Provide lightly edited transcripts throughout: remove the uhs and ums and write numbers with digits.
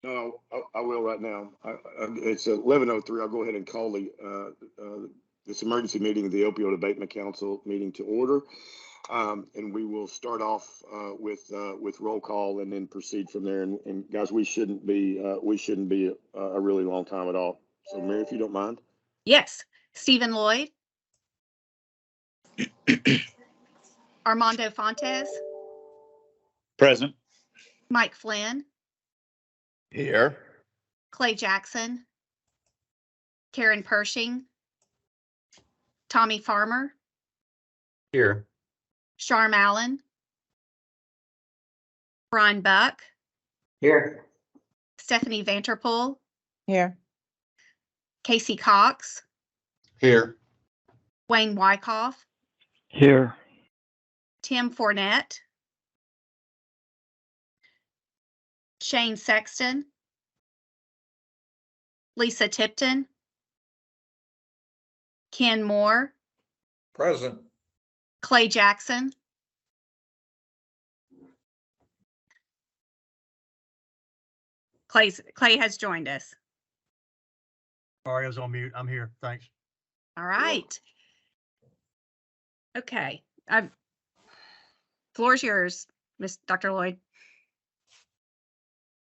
No, I will right now. It's 11:03. I'll go ahead and call this emergency meeting of the Opioid Abatement Council meeting to order. And we will start off with roll call and then proceed from there. And guys, we shouldn't be a really long time at all. So Mary, if you don't mind. Yes. Stephen Lloyd. Armando Fontes. Present. Mike Flynn. Here. Clay Jackson. Karen Pershing. Tommy Farmer. Here. Sharm Allen. Brian Buck. Here. Stephanie Vanterpool. Here. Casey Cox. Here. Wayne Wyckoff. Here. Tim Fournette. Shane Sexton. Lisa Tipton. Ken Moore. Present. Clay Jackson. Clay has joined us. Sorry, I was on mute. I'm here. Thanks. All right. Okay. Floor's yours, Miss Dr. Lloyd.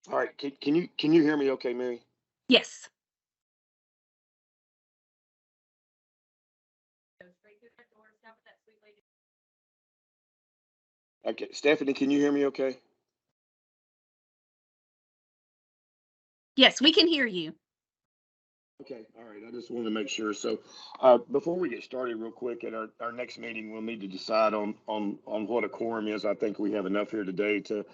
All right. Can you hear me okay, Mary? Yes. Okay. Stephanie, can you hear me okay? Yes, we can hear you. Okay, all right. I just wanted to make sure. So before we get started real quick, at our next meeting, we'll need to decide on what a quorum is. I think we have enough here today to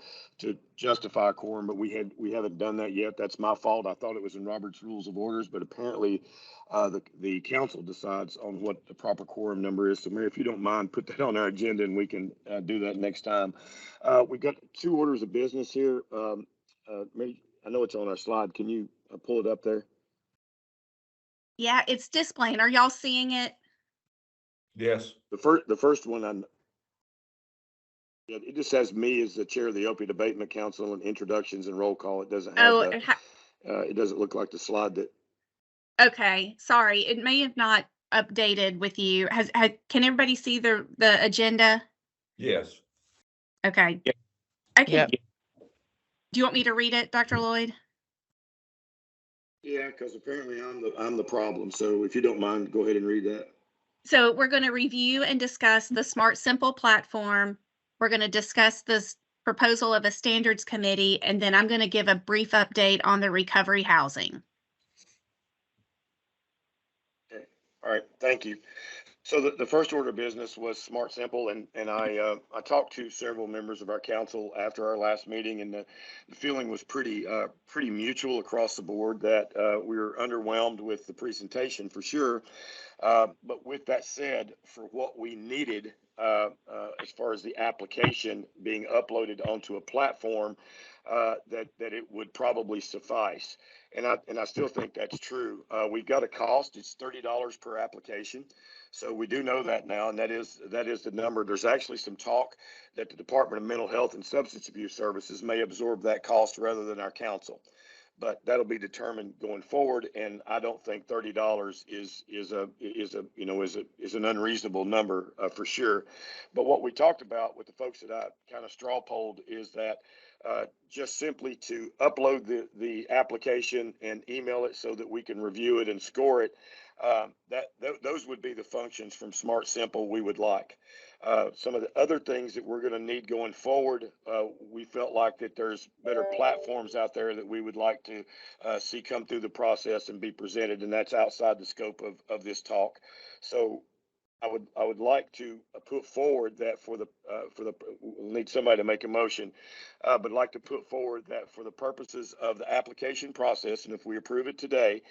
justify a quorum, but we haven't done that yet. That's my fault. I thought it was in Robert's Rules of Orders, but apparently the council decides on what the proper quorum number is. So Mary, if you don't mind, put that on our agenda and we can do that next time. We've got 2 orders of business here. Mary, I know it's on our slide. Can you pull it up there? Yeah, it's displaying. Are y'all seeing it? Yes. The first one, it just says me as the chair of the Opioid Abatement Council and introductions and roll call. It doesn't have it doesn't look like the slide that. Okay, sorry. It may have not updated with you. Can everybody see the agenda? Yes. Okay. Yep. Okay. Yep. Do you want me to read it, Dr. Lloyd? Yeah, because apparently I'm the problem. So if you don't mind, go ahead and read that. So we're going to review and discuss the Smart Simple platform. We're going to discuss this proposal of a standards committee, and then I'm going to give a brief update on the recovery housing. Okay. All right. Thank you. So the first order of business was Smart Simple, and I talked to several members of our council after our last meeting, and the feeling was pretty mutual across the board that we were underwhelmed with the presentation for sure. But with that said, for what we needed as far as the application being uploaded onto a platform, that it would probably suffice. And I still think that's true. We've got a cost. It's $30 per application. So we do know that now, and that is the number. There's actually some talk that the Department of Mental Health and Substance Abuse Services may absorb that cost rather than our council. But that'll be determined going forward, and I don't think $30 is an unreasonable number for sure. But what we talked about with the folks that I kind of straw polled is that just simply to upload the application and email it so that we can review it and score it. Those would be the functions from Smart Simple we would like. Some of the other things that we're going to need going forward, we felt like that there's better platforms out there that we would like to see come through the process and be presented, and that's outside the scope of this talk. So I would like to put forward that we'll need somebody to make a motion, but like to put forward that for the purposes of the application process, and if we approve it today,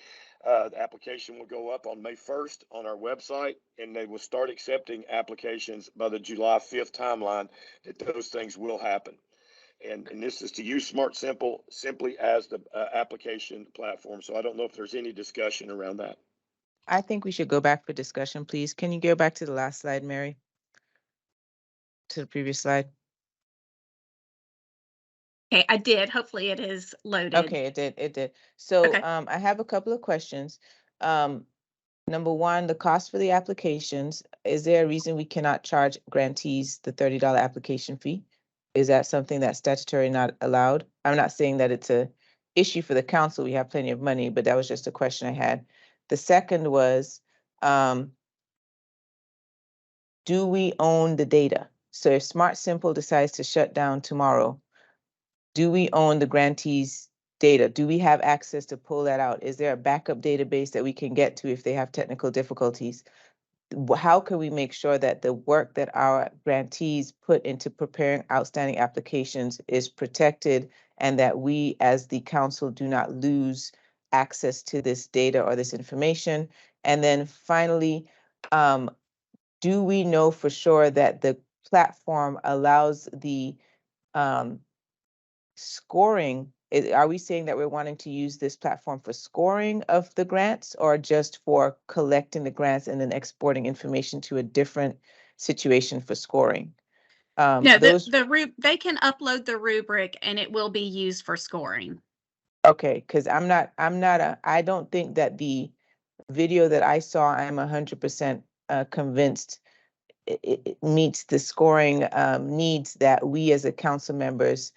the application will go up on May 1st on our website, and they will start accepting applications by the July 5th timeline. That those things will happen. And this is to use Smart Simple simply as the application platform. So I don't know if there's any discussion around that. I think we should go back for discussion, please. Can you go back to the last slide, Mary? To the previous slide. Okay, I did. Hopefully it is loaded. Okay, it did. So, Okay. I have a couple of questions. Number one, the cost for the applications, is there a reason we cannot charge grantees the $30 application fee? Is that something that's statutory not allowed? I'm not saying that it's a issue for the council, we have plenty of money, but that was just a question I had. The second was, do we own the data? So if Smart Simple decides to shut down tomorrow, do we own the grantees' data? Do we have access to pull that out? Is there a backup database that we can get to if they have technical difficulties? How can we make sure that the work that our grantees put into preparing outstanding applications is protected and that we as the council do not lose access to this data or this information? And then finally, do we know for sure that the platform allows the scoring? Are we saying that we're wanting to use this platform for scoring of the grants or just for collecting the grants and then exporting information to a different situation for scoring? No, Those, they can upload the rubric and it will be used for scoring. okay, because I don't think that the video that I saw, I'm 100% convinced it meets the scoring needs that we as a council members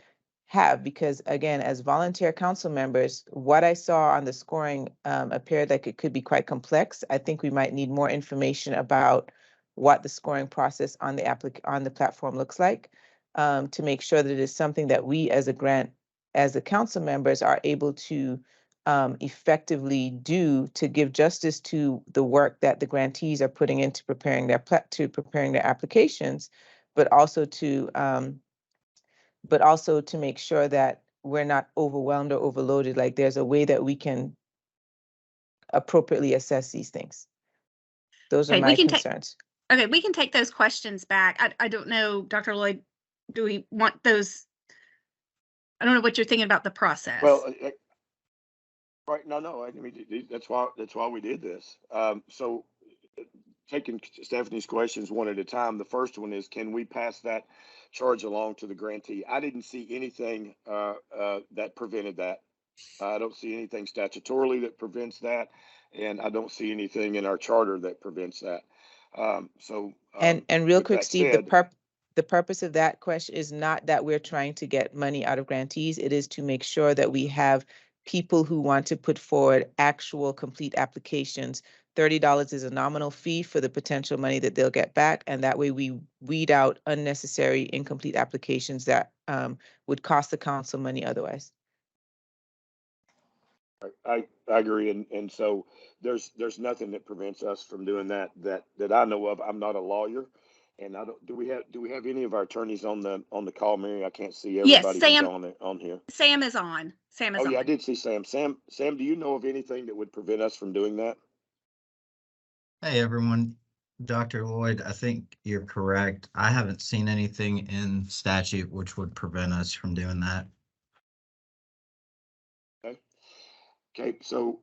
have, because again, as volunteer council members, what I saw on the scoring appeared like it could be quite complex. I think we might need more information about what the scoring process on the platform looks like, to make sure that it is something that we as the council members are able to effectively do to give justice to the work that the grantees are putting into preparing their applications, but also to make sure that we're not overwhelmed or overloaded. Like there's a way that we can appropriately assess these things. Those are Okay, my concerns. Okay, we can take those questions back. I don't know, Dr. Lloyd, do we want those? I don't know what you're thinking about the process. Well, right. No. I mean, that's why we did this. So taking Stephanie's questions one at a time. The first one is, can we pass that charge along to the grantee? I didn't see anything that prevented that. I don't see anything statutorily that prevents that, and I don't see anything in our charter that prevents that. And real with quick, that Steve, said, the purpose of that question is not that we're trying to get money out of grantees. It is to make sure that we have people who want to put forward actual complete applications. $30 is a nominal fee for the potential money that they'll get back, and that way we weed out unnecessary incomplete applications that would cost the council money otherwise. I agree, and so there's nothing that prevents us from doing that I know of. I'm not a lawyer, and I don't. Do we have any of our attorneys on the call, Mary? I can't see everybody Yes, who's Sam. on here. Sam is on. Oh yeah, I did see Sam. Sam, do you know of anything that would prevent us from doing that? Hey everyone, Dr. Lloyd, I think you're correct. I haven't seen anything in statute which would prevent us from doing that. Okay, so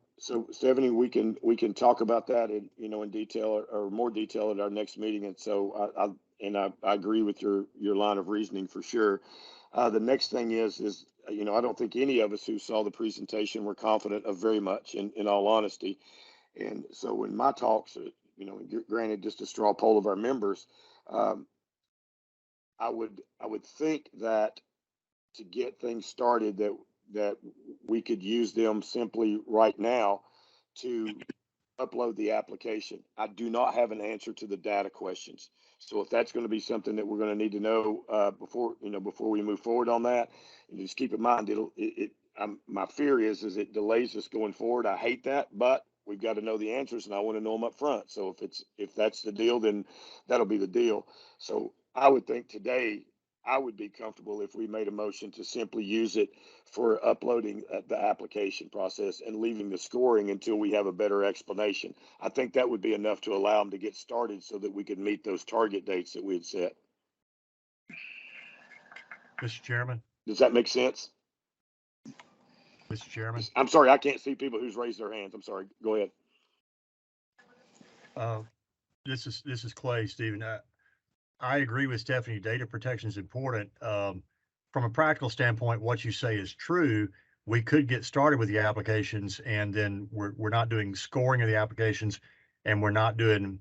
Stephanie, we can talk about that in detail or more detail at our next meeting. And so I agree with your line of reasoning for sure. The next thing is I don't think any of us who saw the presentation were confident of very much in all honesty. And so in my talks, granted just a straw poll of our members, I would think that to get things started that we could use them simply right now to upload the application. I do not have an answer to the data questions. So if that's going to be something that we're going to need to know before we move forward on that, and just keep in mind, my fear is it delays us going forward. I hate that, but we've got to know the answers, and I want to know them up front. So if that's the deal, then that'll be the deal. So I would think today I would be comfortable if we made a motion to simply use it for uploading the application process and leaving the scoring until we have a better explanation. I think that would be enough to allow them to get started so that we could meet those target dates that we had set. Mr. Chairman, Does that make sense? Mr. Chairman, I'm sorry, I can't see people who's raised their hands. I'm sorry. Go ahead. this is Clay, Stephen. I agree with Stephanie. Data protection is important. from a practical standpoint, what you say is true. We could get started with the applications, and then we're not doing scoring of the applications, and we're not doing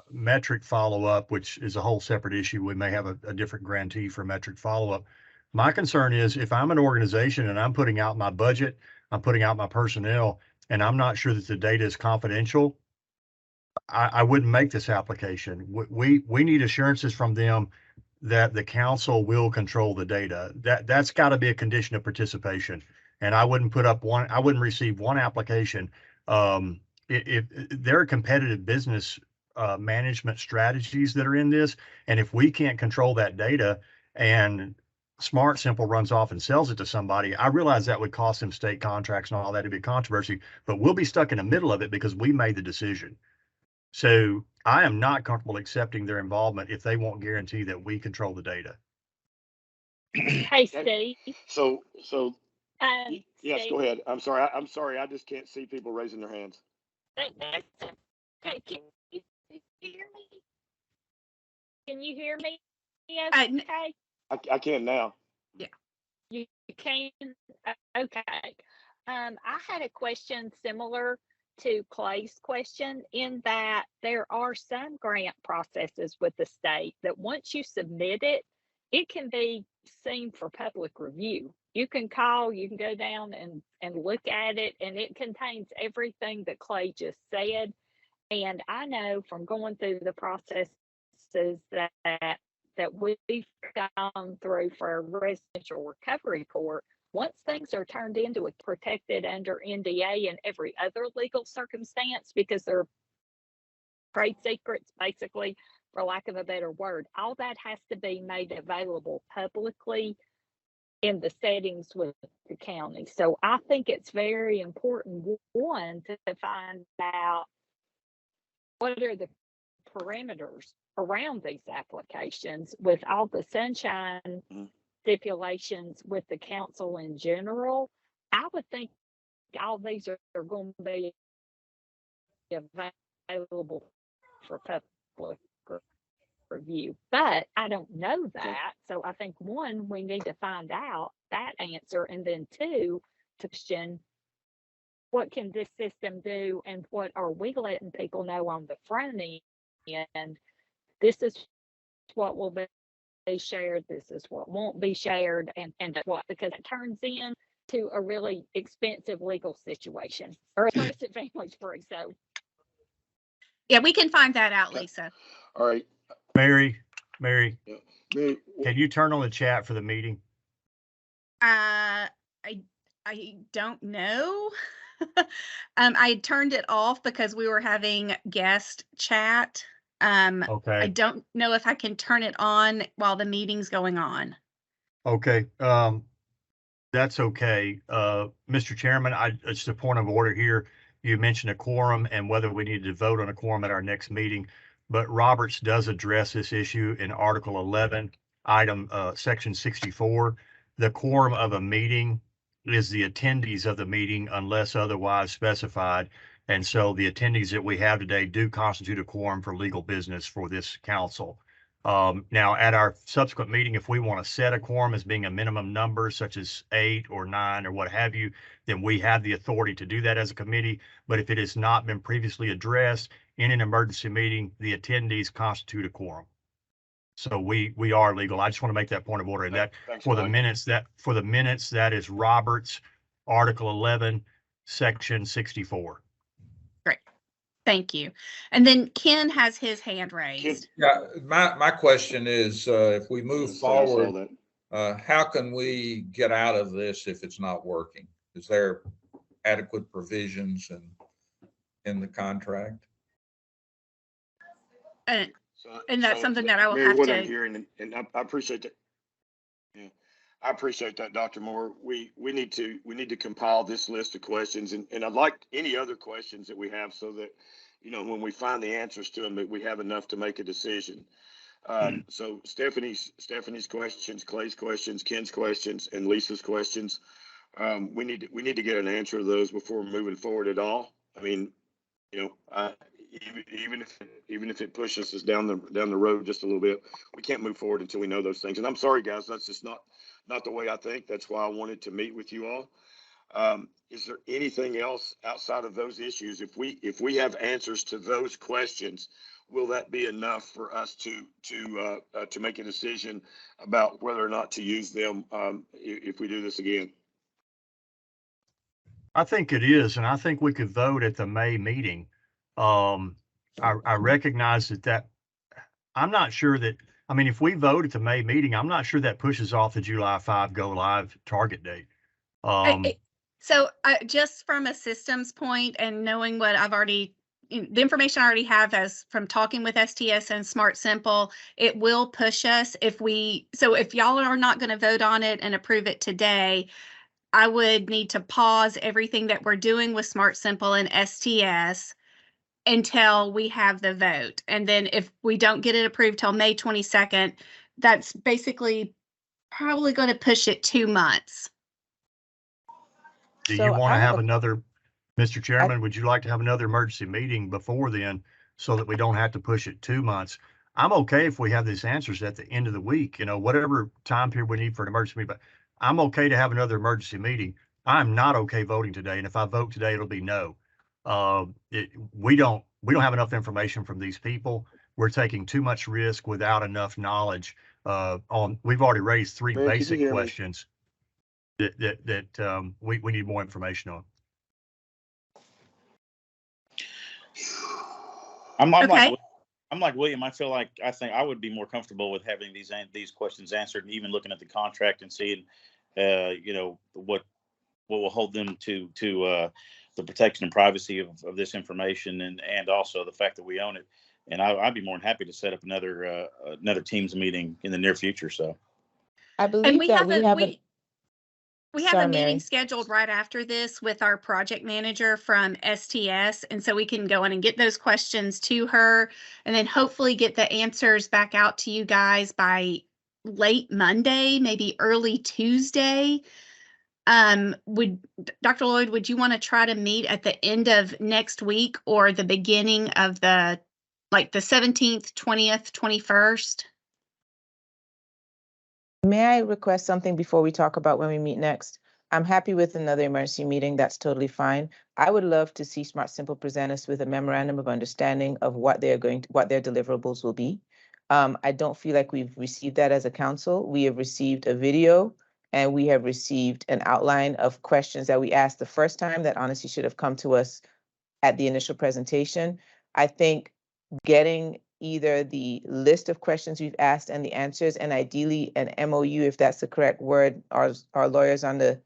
metric follow-up, which is a whole separate issue. We may have a different grantee for metric follow-up. My concern is if I'm an organization and I'm putting out my budget, I'm putting out my personnel, and I'm not sure that the data is confidential, I wouldn't make this application. We need assurances from them that the council will control the data. That's got to be a condition of participation. And I wouldn't receive one application. If there are competitive business management strategies that are in this, and if we can't control that data and Smart Simple runs off and sells it to somebody, I realize that would cost them state contracts and all that to be controversy, but we'll be stuck in the middle of it because we made the decision. So I am not comfortable accepting their involvement if they won't guarantee that we control the data. Hey, Steve. So, yes, Steve, go ahead. I'm sorry. I just can't see people raising their hands. that's okay. Can you hear me? Can you hear me? Yes, okay. I can now. You can? Okay. I had a question similar to Clay's question in that there are some grant processes with the state that once you submit it, it can be seen for public review. You can call, you can go down and look at it, and it contains everything that Clay just said. And I know from going through the processes that we've gone through for a residential recovery court, once things are turned into a protected under NDA and every other legal circumstance, because they're trade secrets, basically, for lack of a better word, all that has to be made available publicly in the settings with the county. So I think it's very important, one, to find out what are the parameters around these applications with all the sunshine stipulations with the council in general. I would think all these are going to be available for public review, but I don't know that. So I think one, we need to find out that answer, and then two, to question what can this system do and what are we letting people know on the front end. This is what will be shared, this is what won't be shared, and what, because it turns into a really expensive legal situation or expensive families free. So Yeah, we can find that out, Lisa. All right. Mary, Yeah. can you turn on the chat for the meeting? I don't know. I turned it off because we were having guest chat. Okay. I don't know if I can turn it on while the meeting's going on. Okay. That's okay. Mr. Chairman, it's a point of order here. You mentioned a quorum and whether we needed to vote on a quorum at our next meeting, but Roberts does address this issue in Article 11, item section 64. The quorum of a meeting is the attendees of the meeting unless otherwise specified. And so the attendees that we have today do constitute a quorum for legal business for this council. Now, at our subsequent meeting, if we want to set a quorum as being a minimum number, such as 8 or 9 or what have you, then we have the authority to do that as a committee. But if it has not been previously addressed in an emergency meeting, the attendees constitute a quorum. So we are legal. I just want to make that point of order. And that for the minutes, that is Roberts, Article 11, Section 64. Great. Thank you. And then Ken has his hand raised. Yeah, my question is, if we move forward, how can we get out of this if it's not working? Is there adequate provisions in the contract? And that's something that I will Mary, have what to. I'm hearing, and I appreciate that. Yeah, I appreciate that, Dr. Moore. We need to compile this list of questions, and I'd like any other questions that we have so that, when we find the answers to them, that we have enough to make a decision. So Stephanie's questions, Clay's questions, Ken's questions, and Lisa's questions. We need to get an answer to those before moving forward at all. I mean, even if it pushes us down the road just a little bit, we can't move forward until we know those things. And I'm sorry, guys, that's just not not the way I think. That's why I wanted to meet with you all. Is there anything else outside of those issues? If we have answers to those questions, will that be enough for us to make a decision about whether or not to use them if we do this again? I think it is, and I think we could vote at the May meeting. I recognize that I'm not sure that, I mean, if we vote at the May meeting, I'm not sure that pushes off the July 5 go live target date. So just from a systems point and knowing what I've already, the information I already have as from talking with STS and Smart Simple, it will push us if y'all are not going to vote on it and approve it today, I would need to pause everything that we're doing with Smart Simple and STS until we have the vote. And then if we don't get it approved till May 22nd, that's basically probably going to push it 2 months. Do So you want I to have have a- another, Mr. Chairman, would you like to have another emergency meeting before then so that we don't have to push it 2 months? I'm okay if we have these answers at the end of the week, whatever time period we need for an emergency meeting, but I'm okay to have another emergency meeting. I'm not okay voting today. And if I vote today, it'll be no. We don't have enough information from these people. We're taking too much risk without enough knowledge we've already raised three Man, can you basic hear me? questions that we need more information on. I'm Okay. like William. I think I would be more comfortable with having these questions answered, and even looking at the contract and seeing, what will hold them to the protection and privacy of this information, and also the fact that we own it. And I'd be more than happy to set up another Teams meeting in the near future. So I And believe we that have we have a, we have Sorry, a meeting Mary. scheduled right after this with our project manager from STS. And so we can go in and get those questions to her and then hopefully get the answers back out to you guys by late Monday, maybe early Tuesday. Dr. Lloyd, would you want to try to meet at the end of next week or the beginning of the 17th, 20th, 21st? May I request something before we talk about when we meet next? I'm happy with another emergency meeting. That's totally fine. I would love to see Smart Simple present us with a memorandum of understanding of what their deliverables will be. I don't feel like we've received that as a council. We have received a video and we have received an outline of questions that we asked the first time that honestly should have come to us at the initial presentation. I think getting either the list of questions we've asked and the answers, and ideally an MOU, if that's the correct word. Our lawyers on the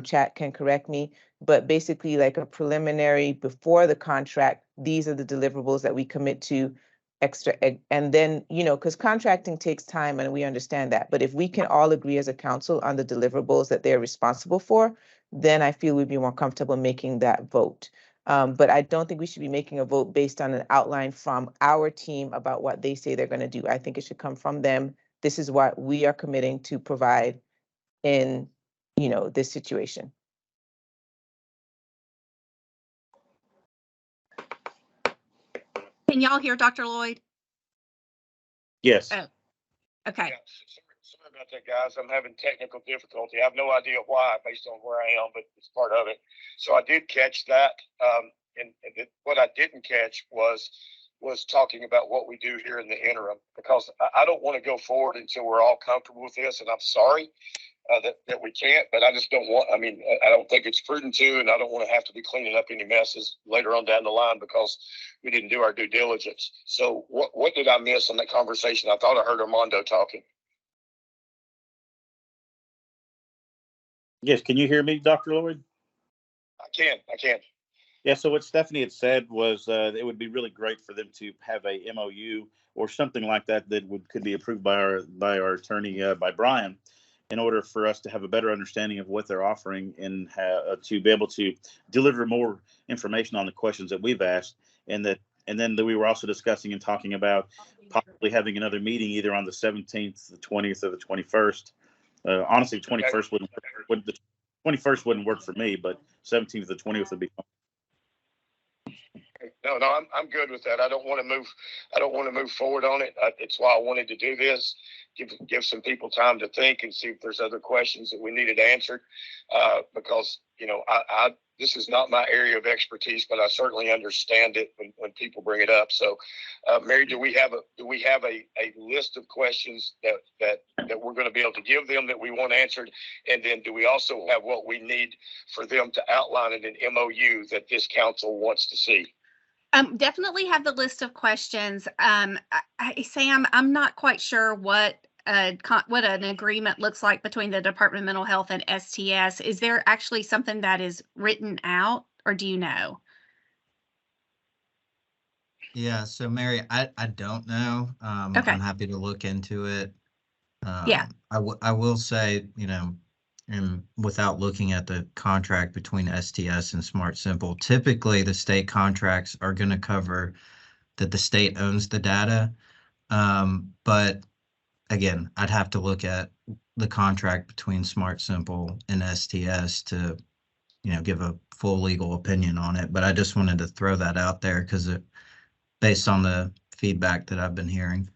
chat can correct me, but basically like a preliminary before the contract, these are the deliverables that we commit to extra, and then, because contracting takes time and we understand that, but if we can all agree as a council on the deliverables that they're responsible for, then I feel we'd be more comfortable making that vote. But I don't think we should be making a vote based on an outline from our team about what they say they're going to do. I think it should come from them. This is what we are committing to provide in, this situation. Can y'all hear Dr. Lloyd? yes. Oh, okay. Yeah, sorry about that, guys. I'm having technical difficulty. I have no idea why based on where I am, but it's part of it. So I did catch that. What I didn't catch was talking about what we do here in the interim, because I don't want to go forward until we're all comfortable with this. And I'm sorry that we can't, but I just don't want, I don't think it's prudent to, and I don't want to have to be cleaning up any messes later on down the line because we didn't do our due diligence. So what did I miss on that conversation? I thought I heard Armando talking. Yes. Can you hear me, Dr. Lloyd? I can. Yeah. So what Stephanie had said was it would be really great for them to have a MOU or something like that could be approved by our attorney, by Brian, in order for us to have a better understanding of what they're offering and to be able to deliver more information on the questions that we've asked. And then we were also discussing and talking about possibly having another meeting either on the 17th, the 20th, or the 21st. Honestly, the 21st wouldn't work. The 21st wouldn't work for me, but 17th or 20th would be fine. No, I'm good with that. I don't want to move forward on it. It's why I wanted to do this. Give some people time to think and see if there's other questions that we needed answered. Because this is not my area of expertise, but I certainly understand it when people bring it up. So, Mary, do we have a list of questions that we're going to be able to give them that we want answered? And then do we also have what we need for them to outline in an MOU that this council wants to see? Definitely have the list of questions. Sam, I'm not quite sure what an agreement looks like between the Department of Mental Health and STS. Is there actually something that is written out, or do you know? Yeah, so Mary, I don't know. Okay. I'm happy to look into it. Yeah. I will say, and without looking at the contract between STS and Smart Simple, typically the state contracts are going to cover that the state owns the data. But again, I'd have to look at the contract between Smart Simple and STS to, give a full legal opinion on it. But I just wanted to throw that out there because based on the feedback that I've been hearing.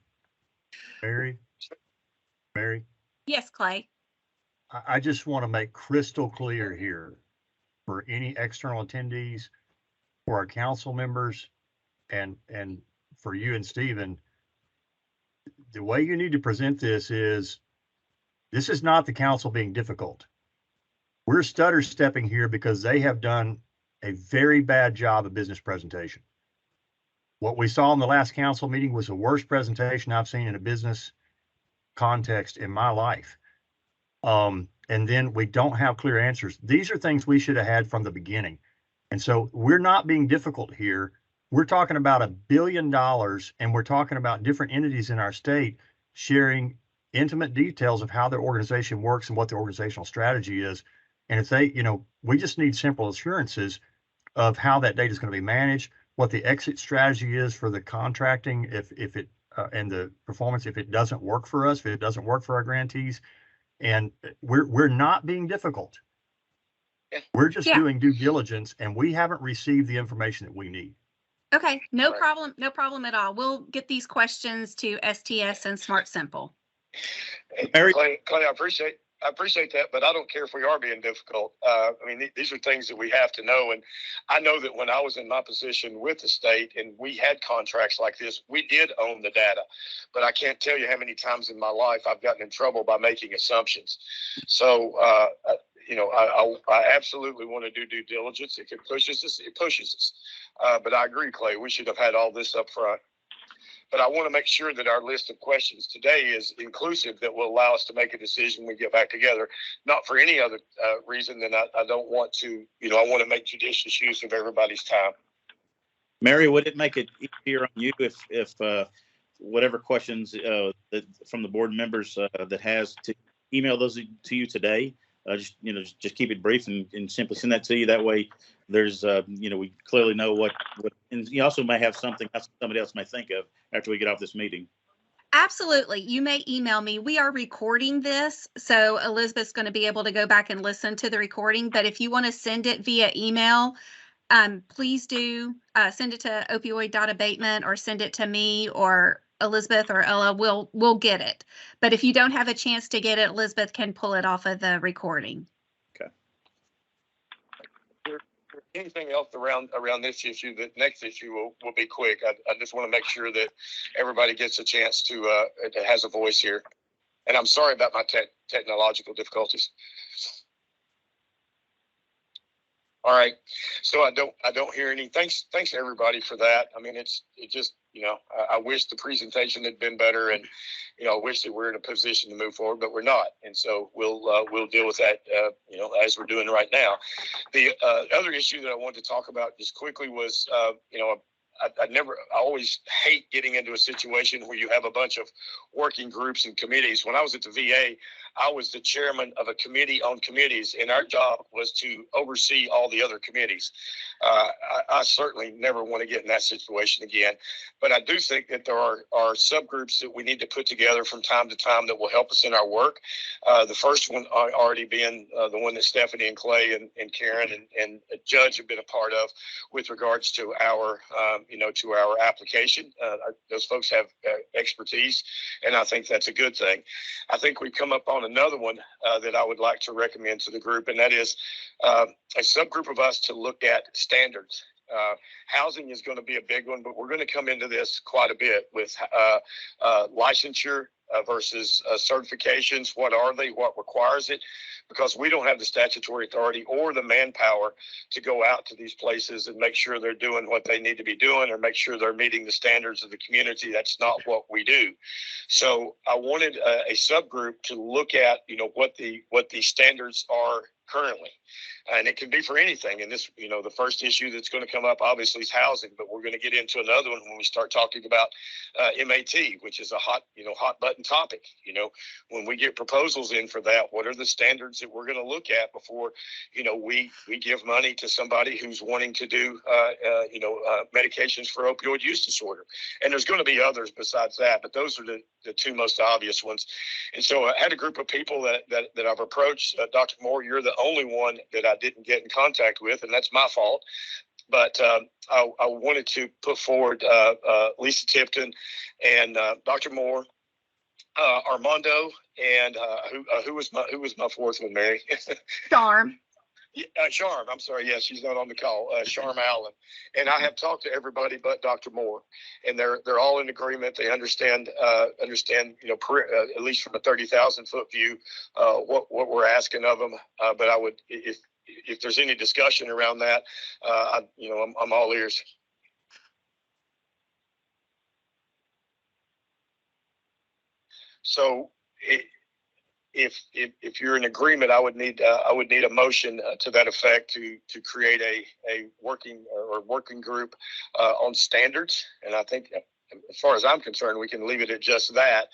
Mary? Yes, Clay. I just want to make crystal clear here for any external attendees, for our council members, and for you and Stephen, the way you need to present this is not the council being difficult. We're stutter stepping here because they have done a very bad job of business presentation. What we saw in the last council meeting was the worst presentation I've seen in a business context in my life. And then we don't have clear answers. These are things we should have had from the beginning. And so we're not being difficult here. We're talking about $1 billion, and we're talking about different entities in our state sharing intimate details of how their organization works and what the organizational strategy is. And if they, we just need simple assurances of how that data is going to be managed, what the exit strategy is for the contracting, if it and the performance, if it doesn't work for us, if it doesn't work for our grantees. And we're not being difficult. We're just doing due diligence, and we haven't received the information that we need. Okay, no problem. No problem at all. We'll get these questions to STS and Smart Simple. Clay, I appreciate that, but I don't care if we are being difficult. These are things that we have to know. And I know that when I was in my position with the state and we had contracts like this, we did own the data. But I can't tell you how many times in my life I've gotten in trouble by making assumptions. So, I absolutely want to do due diligence. If it pushes us, it pushes us. But I agree, Clay, we should have had all this up front. But I want to make sure that our list of questions today is inclusive, that will allow us to make a decision when we get back together, not for any other reason than I don't want to, I want to make judicious use of everybody's time. Mary, would it make it easier on you if whatever questions that from the board members that has to email those to you today? Just keep it brief and simply send that to you. That way there's, we clearly know what, and you also may have something else somebody else may think of after we get off this meeting. Absolutely. You may email me. We are recording this, so Elizabeth's going to be able to go back and listen to the recording. But if you want to send it via email, please do send it to opioid.abatement or send it to me or Elizabeth or Ella. We'll get it. But if you don't have a chance to get it, Elizabeth can pull it off of the recording. Okay. Anything else around this issue? The next issue will be quick. I just want to make sure that everybody gets a chance to has a voice here. And I'm sorry about my technological difficulties. All right. So I don't hear any. Thanks everybody for that. I wish the presentation had been better, and I wish that we're in a position to move forward, but we're not. And so we'll deal with that as we're doing right now. The other issue that I wanted to talk about just quickly was I always hate getting into a situation where you have a bunch of working groups and committees. When I was at the VA, I was the chairman of a committee on committees, and our job was to oversee all the other committees. I certainly never want to get in that situation again, but I do think that there are subgroups that we need to put together from time to time that will help us in our work. The first one already being the one that Stephanie and Clay and Karen and Judge have been a part of with regards to our, to our application. Those folks have expertise, and I think that's a good thing. I think we've come up on another one that I would like to recommend to the group, and that is a subgroup of us to look at standards. Housing is going to be a big one, but we're going to come into this quite a bit with licensure versus certifications. What are they? What requires it? Because we don't have the statutory authority or the manpower to go out to these places and make sure they're doing what they need to be doing or make sure they're meeting the standards of the community. That's not what we do. So I wanted a subgroup to look at, what the standards are currently. And it can be for anything. And this, the first issue that's going to come up obviously is housing, but we're going to get into another one when we start talking about MAT, which is a hot button topic. When we get proposals in for that, what are the standards that we're going to look at before, we give money to somebody who's wanting to do, medications for opioid use disorder. And there's going to be others besides that, but those are the two most obvious ones. And so I had a group of people that I've approached. Dr. Moore, you're the only one that I didn't get in contact with, and that's my fault. But I wanted to put forward Lisa Tipton and Dr. Moore, Armando, and who was my fourth one, Mary? Charm. Sharm, I'm sorry. Yes, she's not on the call. Sharm Allen, and I have talked to everybody but Dr. Moore, and they're all in agreement. They understand. At least from a 30,000-foot view, what we're asking of them. But I would, if there's any discussion around that, I'm all ears. So if you're in agreement, I would need a motion to that effect to create a working group on standards. And I think, as far as I'm concerned, we can leave it at just that,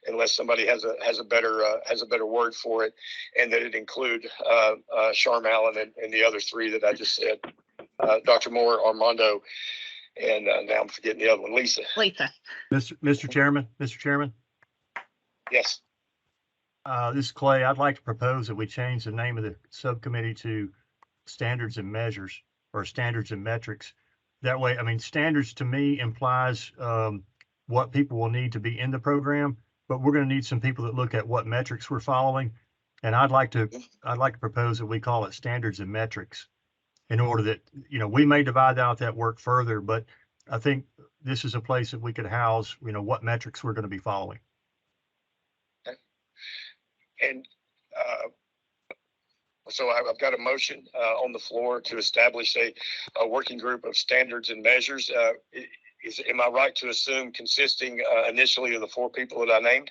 unless somebody has a better word for it, and that it include Sharm Allen and the other three that I just said, Dr. Moore, Armando, and now I'm forgetting the other one, Lisa. Mr. Chairman. Yes. This is Clay. I'd like to propose that we change the name of the subcommittee to Standards and Measures, or Standards and Metrics. That way, standards to me implies what people will need to be in the program, but we're going to need some people that look at what metrics we're following. And I'd like to propose that we call it Standards and Metrics, in order that, we may divide out that work further, but I think this is a place that we could house, what metrics we're going to be following. And so I've got a motion on the floor to establish a working group of standards and measures. Am I right to assume consisting initially of the four people that I named?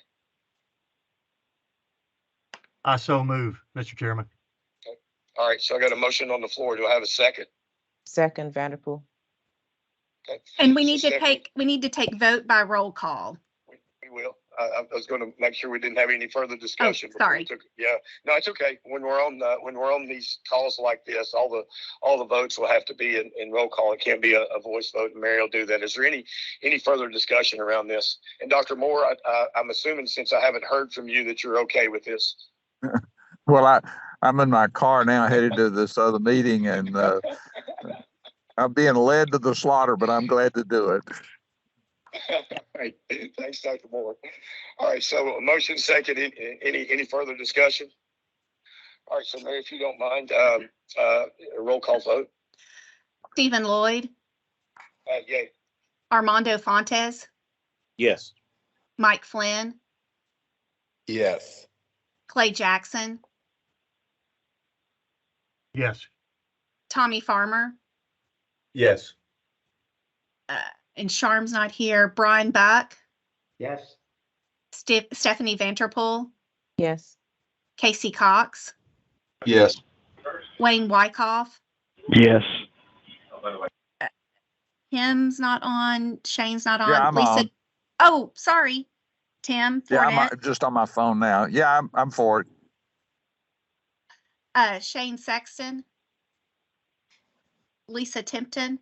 I so move, Mr. Chairman. Okay. All right. So I got a motion on the floor. Do I have a second? Second, Vanderpool. Okay. And we need to take vote by roll call. We will. I was going to make sure we didn't have any further discussion. Oh, sorry. No, it's okay. When we're on these calls like this, all the votes will have to be in roll call. It can't be a voice vote, and Mary will do that. Is there any further discussion around this? And Dr. Moore, I'm assuming, since I haven't heard from you, that you're okay with this. Well, I'm in my car now headed to this other meeting, and I'm being led to the slaughter, but I'm glad to do it. All right. Thanks, Dr. Moore. All right. So a motion second. Any further discussion? All right. So Mary, if you don't mind, a roll call vote. Stephen Lloyd. Yay. Armando Fontes. Yes. Mike Flynn. Yes. Clay Jackson. Yes. Tommy Farmer. Yes. And Sharm's not here. Brian Buck. Yes. Stephanie Vanterpool. Yes. Casey Cox. Yes. Wayne Wyckoff. Yes. Kim's not on. Shane's not on. Yeah, I'm Lisa. on. Oh, sorry. Tim Yeah, Fournette, just on my phone now. Yeah, I'm for it. Shane Sexton, Lisa Timpton,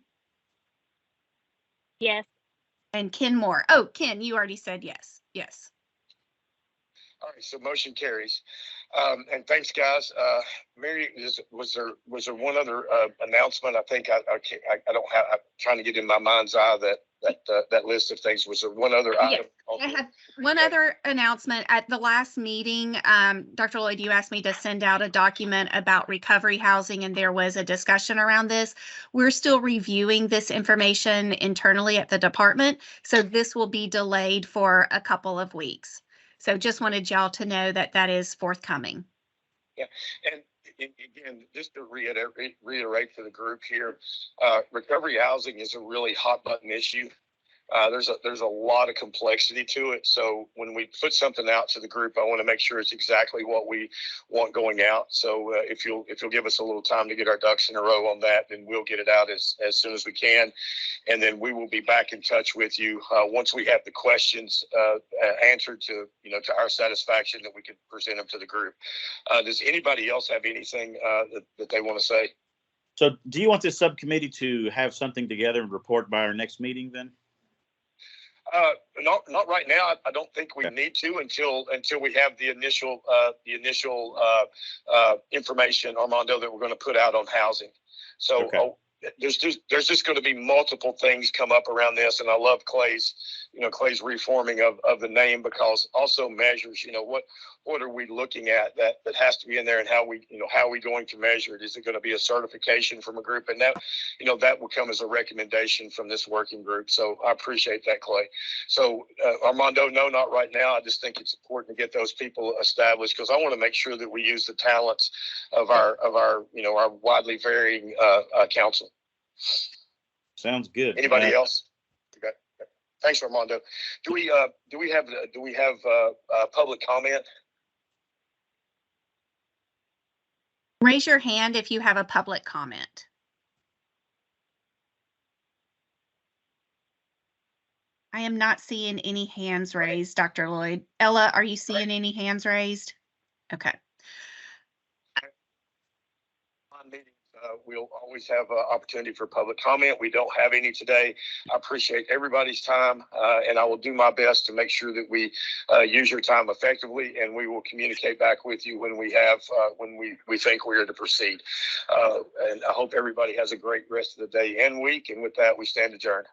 Yes. and Ken Moore. Oh, Ken, you already said yes. Yes. All right, so motion carries. And thanks, guys. Mary, was there one other announcement? I think I don't have. I'm trying to get in my mind's eye that list of things. Was there one other item? I have one other announcement. At the last meeting, Dr. Lloyd, you asked me to send out a document about recovery housing, and there was a discussion around this. We're still reviewing this information internally at the department, so this will be delayed for a couple of weeks. So just wanted y'all to know that that is forthcoming. Yeah, and again, just to reiterate for the group here, recovery housing is a really hot button issue. There's a lot of complexity to it. So when we put something out to the group, I want to make sure it's exactly what we want going out. So if you'll give us a little time to get our ducks in a row on that, then we'll get it out as soon as we can. And then we will be back in touch with you once we have the questions answered to our satisfaction, that we can present them to the group. Does anybody else have anything that they want to say? So do you want this subcommittee to have something together and report by our next meeting then? Not right now. I don't think we need to until we have the initial information, Armando, that we're going to put out on housing. So Okay. There's just going to be multiple things come up around this, and I love Clay's reforming of the name, because also measures, what are we looking at that has to be in there, and how are we going to measure it? Is it going to be a certification from a group? And that will come as a recommendation from this working group. So I appreciate that, Clay. So Armando, no, not right now. I just think it's important to get those people established, because I want to make sure that we use the talents of our widely varying council. Sounds good. Anybody else? Okay. Thanks, Armando. Do we have public comment? Raise your hand if you have a public comment. I am not seeing any hands raised, Dr. Lloyd. Ella, are you seeing any hands raised? Okay. On meetings, we'll always have an opportunity for public comment. We don't have any today. I appreciate everybody's time, and I will do my best to make sure that we use your time effectively, and we will communicate back with you when we have when we think we're to proceed. And I hope everybody has a great rest of the day and week. And with that, we stand adjourned.